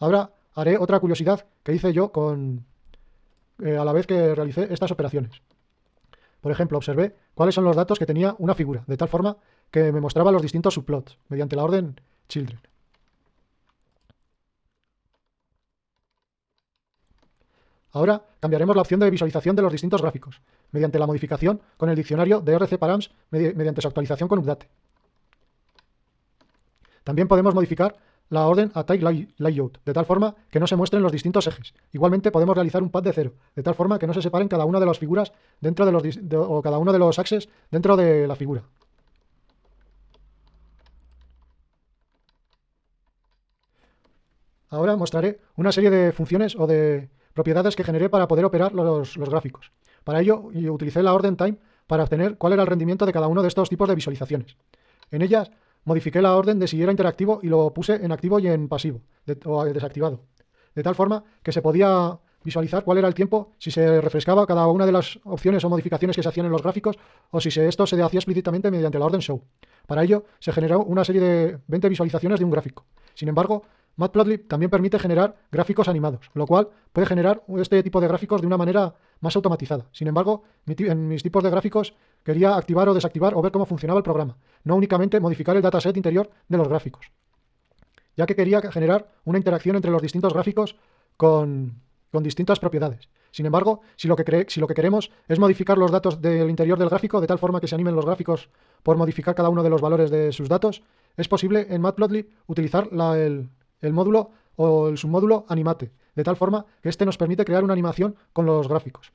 Ahora haré otra curiosidad que hice yo a la vez que realicé estas operaciones. Por ejemplo, observé cuáles son los datos que tenía una figura, de tal forma que me mostraba los distintos subplots, mediante la orden children. Ahora cambiaremos la opción de visualización de los distintos gráficos, mediante la modificación con el diccionario de RCparams mediante su actualización con Update. También podemos modificar la orden Attack Layout, de tal forma que no se muestren los distintos ejes. Igualmente podemos realizar un pad de 0, de tal forma que no se separen cada una de las figuras dentro de o cada uno de los axes dentro de la figura. Ahora mostraré una serie de funciones o de propiedades que generé para poder operar los gráficos. Para ello, utilicé la orden time para obtener cuál era el rendimiento de cada uno de estos tipos de visualizaciones. En ellas, modifiqué la orden de si era interactivo y lo puse en activo y en pasivo, o desactivado. De tal forma que se podía visualizar cuál era el tiempo, si se refrescaba cada una de las opciones o modificaciones que se hacían en los gráficos, o si esto se hacía explícitamente mediante la orden show. Para ello, se generó una serie de 20 visualizaciones de un gráfico. Sin embargo, Matplotlib también permite generar gráficos animados, lo cual puede generar este tipo de gráficos de una manera más automatizada. Sin embargo, en mis tipos de gráficos quería activar o desactivar o ver cómo funcionaba el programa, no únicamente modificar el dataset interior de los gráficos, ya que quería generar una interacción entre los distintos gráficos con distintas propiedades. Sin embargo, si lo que queremos es modificar los datos del interior del gráfico de tal forma que se animen los gráficos por modificar cada uno de los valores de sus datos, es posible en Matplotlib utilizar el módulo o el submódulo animate, de tal forma que este nos permite crear una animación con los gráficos.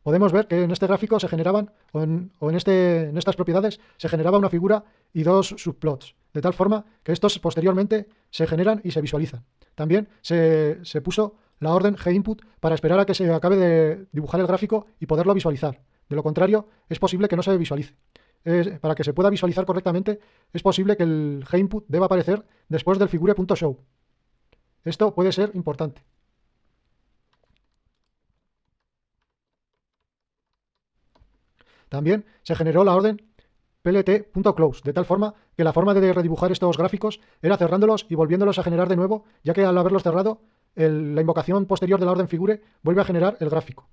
Podemos ver que en este gráfico se generaban, en estas propiedades, se generaba una figura y dos subplots, de tal forma que estos posteriormente se generan y se visualizan. También se puso la orden getInput para esperar a que se acabe de dibujar el gráfico y poderlo visualizar. De lo contrario, es posible que no se visualice. Para que se pueda visualizar correctamente, es posible que el getInput deba aparecer después del figure.show. Esto puede ser importante. También se generó la orden plt.close, de tal forma que la forma de redibujar estos gráficos era cerrándolos y volviéndolos a generar de nuevo, ya que al haberlos cerrado, la invocación posterior de la orden figure vuelve a generar el gráfico.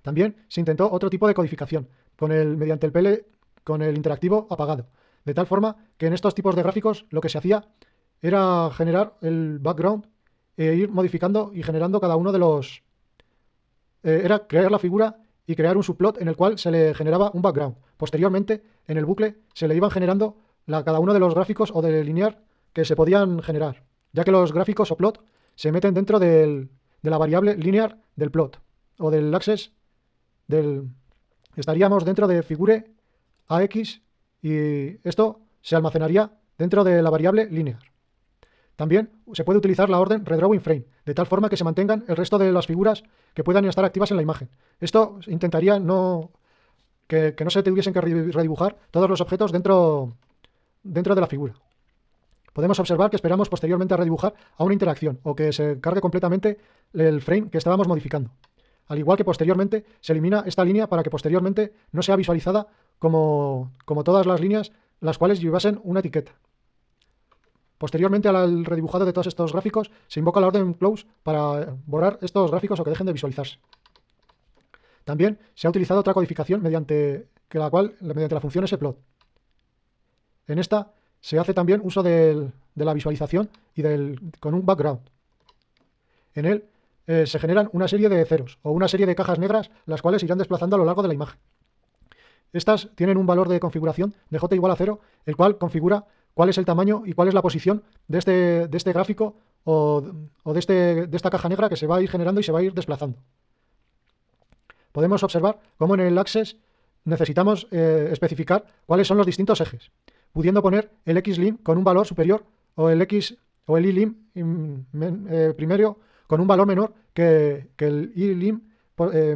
También se intentó otro tipo de codificación, mediante con el interactivo apagado, de tal forma que en estos tipos de gráficos lo que se hacía era generar el background e ir modificando y generando cada uno de los... era crear la figura y crear un subplot en el cual se le generaba un background. Posteriormente, en el bucle, se le iban generando cada uno de los gráficos o de linear que se podían generar, ya que los gráficos o plot se meten dentro de la variable linear del plot o del axis estaríamos dentro de figure AX y esto se almacenaría dentro de la variable linear. También se puede utilizar la orden redrawing frame, de tal forma que se mantengan el resto de las figuras que puedan estar activas en la imagen. Esto intentaría que no se tuviesen que redibujar todos los objetos dentro de la figura. Podemos observar que esperamos posteriormente a redibujar a una interacción o que se cargue completamente el frame que estábamos modificando. Al igual que posteriormente se elimina esta línea para que posteriormente no sea visualizada como todas las líneas las cuales llevasen una etiqueta. Posteriormente al redibujado de todos estos gráficos se invoca la orden close para borrar estos gráficos o que dejen de visualizarse. También se ha utilizado otra codificación mediante la función splot. En esta se hace también uso de la visualización y con un background. En él se generan una serie de ceros o una serie de cajas negras las cuales irán desplazando a lo largo de la imagen. Estas tienen un valor de configuración de j igual a 0, el cual configura cuál es el tamaño y cuál es la posición de este gráfico o de esta caja negra que se va a ir generando y se va a ir desplazando. Podemos observar cómo en el axis necesitamos especificar cuáles son los distintos ejes, pudiendo poner el xlim con un valor superior o el ylim primero con un valor menor que el ylim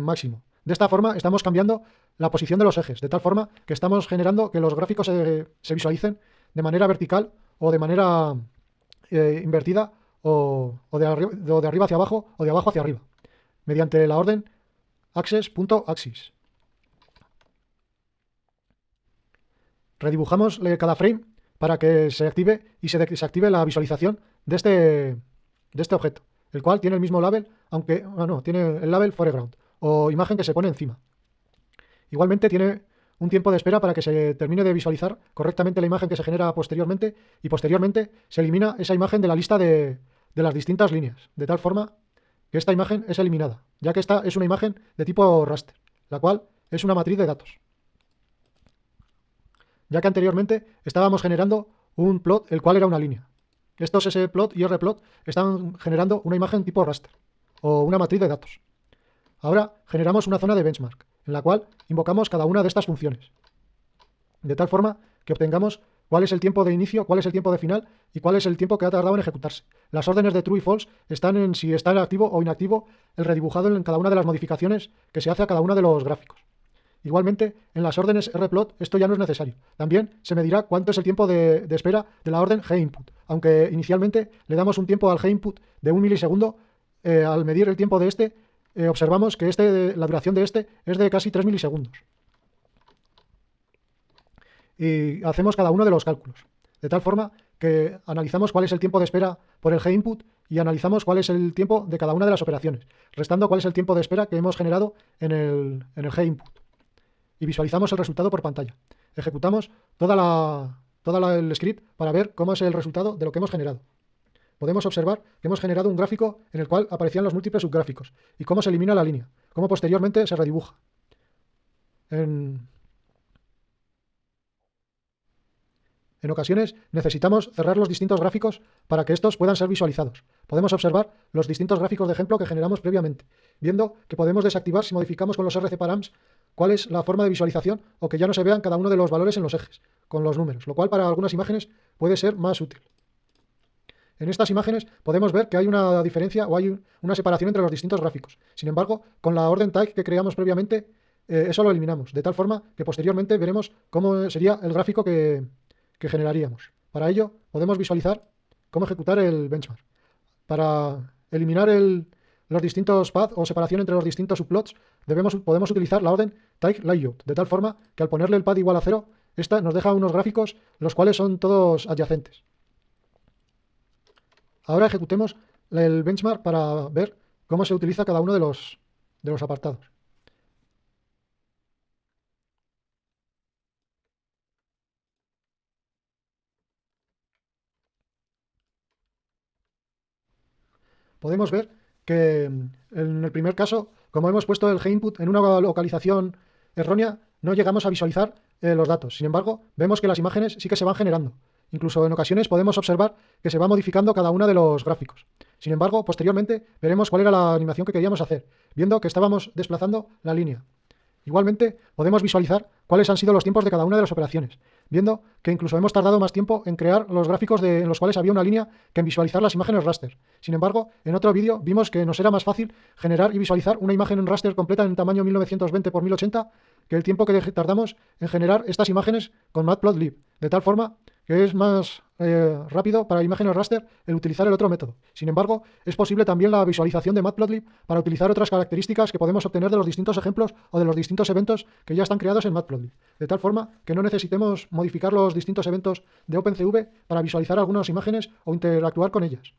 máximo. De esta forma estamos cambiando la posición de los ejes, de tal forma que estamos generando que los gráficos se visualicen de manera vertical o de manera invertida o de arriba hacia abajo o de abajo hacia arriba, mediante la orden axis.axis. Redibujamos cada frame para que se active y se desactive la visualización de este objeto, el cual tiene el mismo label, aunque no, tiene el label foreground o imagen que se pone encima. Igualmente tiene un tiempo de espera para que se termine de visualizar correctamente la imagen que se genera posteriormente, y posteriormente se elimina esa imagen de la lista de las distintas líneas, de tal forma que esta imagen es eliminada, ya que esta es una imagen de tipo raster, la cual es una matriz de datos. Ya que anteriormente estábamos generando un plot, el cual era una línea. Estos splot y rplot están generando una imagen tipo raster o una matriz de datos. Ahora generamos una zona de benchmark, en la cual invocamos cada una de estas funciones, de tal forma que obtengamos cuál es el tiempo de inicio, cuál es el tiempo de final y cuál es el tiempo que ha tardado en ejecutarse. Las órdenes de true y false están en si está activo o inactivo el redibujado en cada una de las modificaciones que se hace a cada uno de los gráficos. Igualmente, en las órdenes rplot esto ya no es necesario. También se medirá cuánto es el tiempo de espera de la ordenginput, aunque inicialmente le damos un tiempo alginput de 1 milisegundo. Al medir el tiempo de este, observamos que la duración de este es de casi 3 milisegundos. Y hacemos cada uno de los cálculos, de tal forma que analizamos cuál es el tiempo de espera por elginput y analizamos cuál es el tiempo de cada una de las operaciones, restando cuál es el tiempo de espera que hemos generado en el ginput. Y visualizamos el resultado por pantalla. Ejecutamos todo el script para ver cómo es el resultado de lo que hemos generado. Podemos observar que hemos generado un gráfico en el cual aparecían los múltiples subgráficos y cómo se elimina la línea, cómo posteriormente se redibuja. En ocasiones necesitamos cerrar los distintos gráficos para que estos puedan ser visualizados. Podemos observar los distintos gráficos de ejemplo que generamos previamente, viendo que podemos desactivar si modificamos con los RCparams cuál es la forma de visualización o que ya no se vean cada uno de los valores en los ejes, con los números, lo cual para algunas imágenes puede ser más útil. En estas imágenes podemos ver que hay una diferencia o hay una separación entre los distintos gráficos. Sin embargo, con la orden tag que creamos previamente, eso lo eliminamos, de tal forma que posteriormente veremos cómo sería el gráfico que generaríamos. Para ello, podemos visualizar cómo ejecutar el benchmark. Para eliminar los distintos paths o separación entre los distintos subplots, podemos utilizar la orden type layout, de tal forma que al ponerle el path igual a 0, esta nos deja unos gráficos los cuales son todos adyacentes. Ahora ejecutemos el benchmark para ver cómo se utiliza cada uno de los apartados. Podemos ver que en el primer caso, como hemos puesto el input en una localización errónea, no llegamos a visualizar los datos. Sin embargo, vemos que las imágenes sí que se van generando. Incluso en ocasiones podemos observar que se va modificando cada uno de los gráficos. Sin embargo, posteriormente veremos cuál era la animación que queríamos hacer, viendo que estábamos desplazando la línea. Igualmente, podemos visualizar cuáles han sido los tiempos de cada una de las operaciones, viendo que incluso hemos tardado más tiempo en crear los gráficos en los cuales había una línea que en visualizar las imágenes raster. Sin embargo, en otro vídeo vimos que nos era más fácil generar y visualizar una imagen en raster completa en tamaño 1920 x 1080 que el tiempo que tardamos en generar estas imágenes con Matplotlib, de tal forma que es más rápido para imágenes raster el utilizar el otro método. Sin embargo, es posible también la visualización de Matplotlib para utilizar otras características que podemos obtener de los distintos ejemplos o de los distintos eventos que ya están creados en Matplotlib, de tal forma que no necesitemos modificar los distintos eventos de OpenCV para visualizar algunas imágenes o interactuar con ellas.